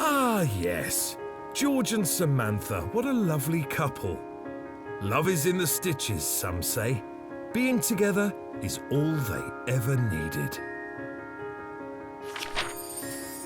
Ah, yes. George and Samantha, what a lovely couple. Love is in the stitches, some say. Being together is all they ever needed.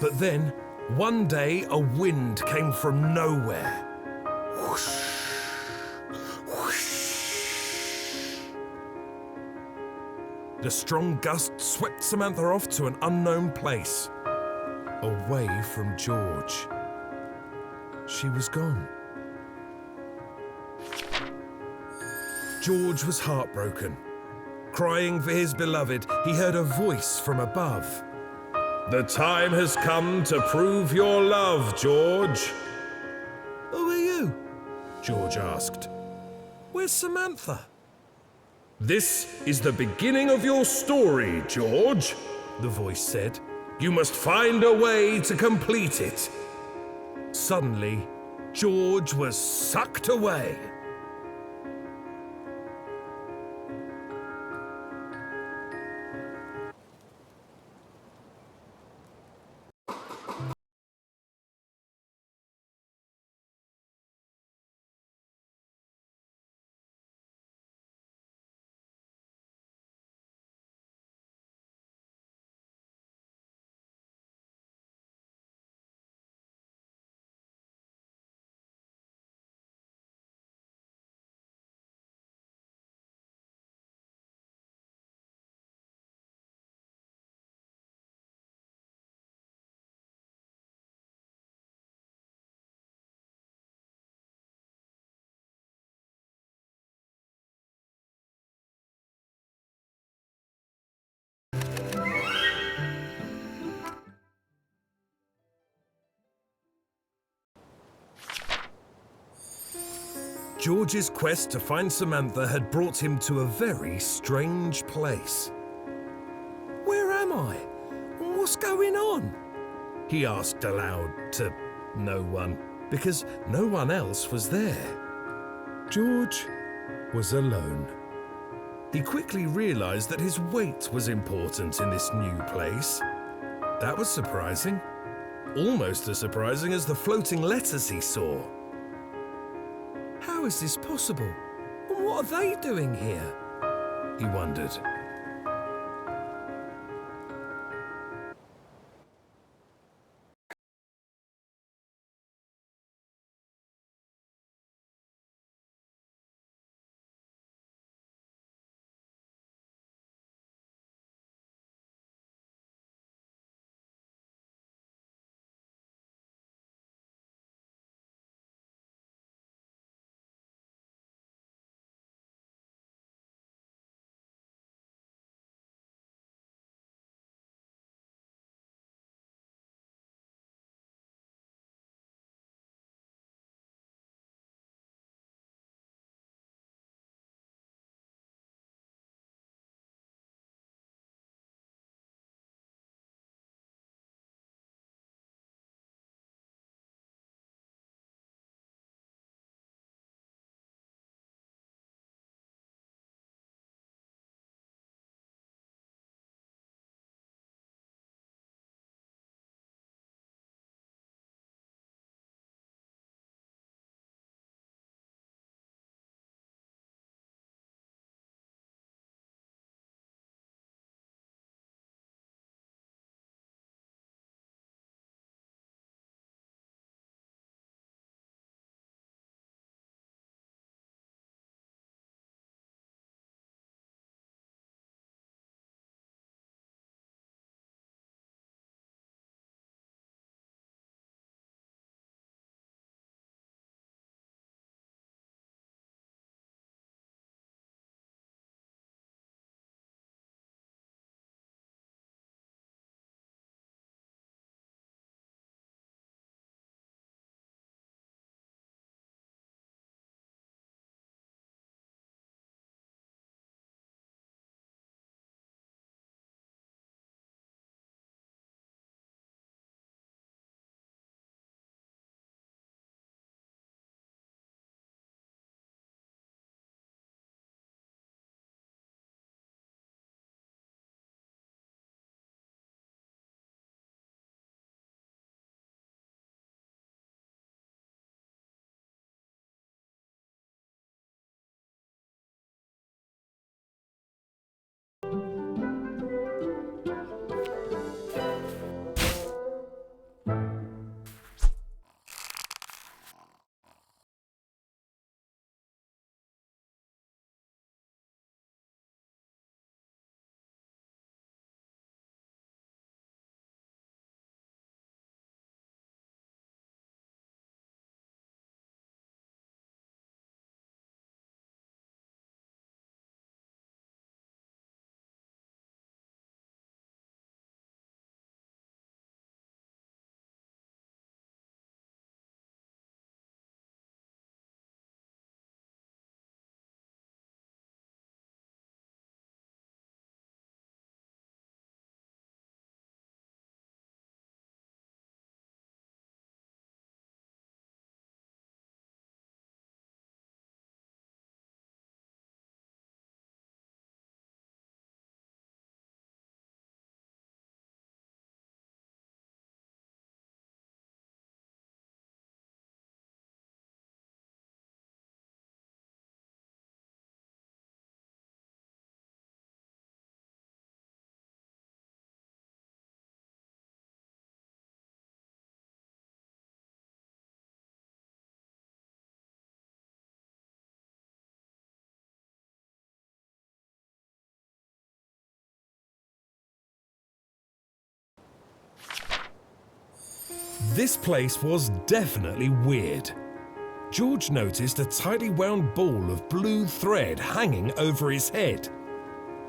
But then, one day, a wind came from nowhere. Whoosh, whoosh. The strong gust swept Samantha off to an unknown place, away from George. She was gone. George was heartbroken. Crying for his beloved, he heard a voice from above. "The time has come to prove your love, George." "Who are you?" George asked. "Where's Samantha?" "This is the beginning of your story, George," the voice said. "You must find a way to complete it." Suddenly, George was sucked away. George's quest to find Samantha had brought him to a very strange place. "Where am I? What's going on?" he asked aloud to no one, because no one else was there. George was alone. He quickly realized that his weight was important in this new place. That was surprising. Almost as surprising as the floating letters he saw. How is this possible? And what are they doing here? He wondered. This place was definitely weird. George noticed a tightly wound ball of blue thread hanging over his head.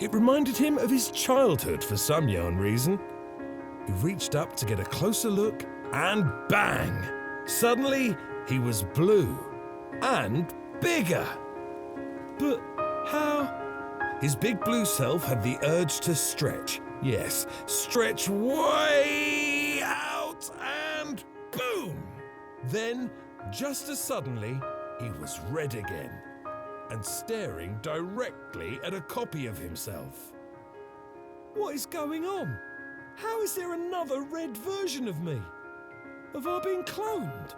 It reminded him of his childhood for some yarn reason. He reached up to get a closer look, and bang! Suddenly, he was blue and bigger. But how? His big blue self had the urge to stretch. Yes, stretch way out, and boom! Then, just as suddenly, he was red again and staring directly at a copy of himself. What is going on? How is there another red version of me? Have I been cloned?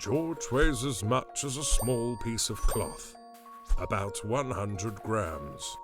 George weighs as much as a small piece of cloth, about 100 grams.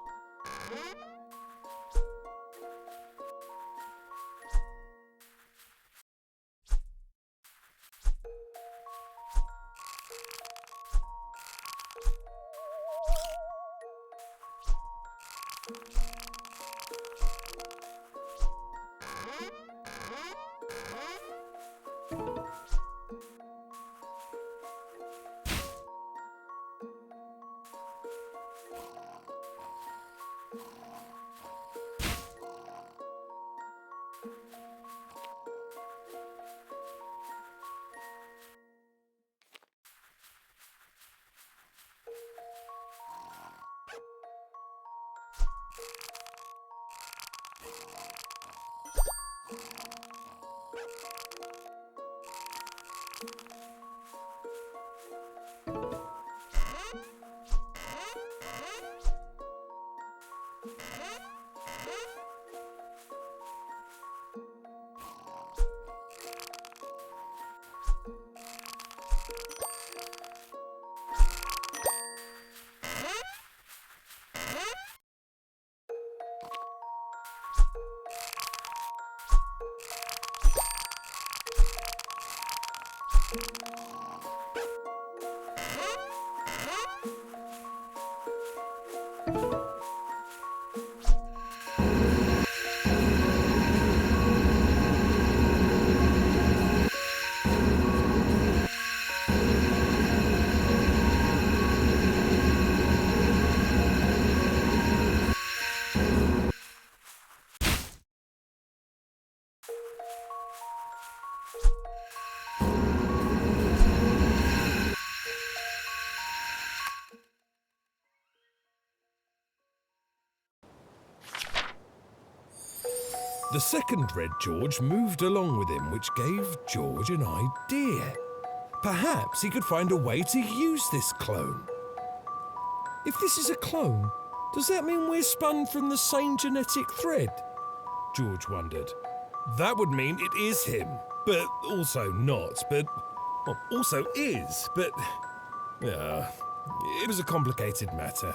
The second Red George moved along with him, which gave George an idea. Perhaps he could find a way to use this clone. If this is a clone, does that mean we're spun from the same genetic thread? George wondered. That would mean it is him, but also not, but well, also is, but... Yeah, it was a complicated matter.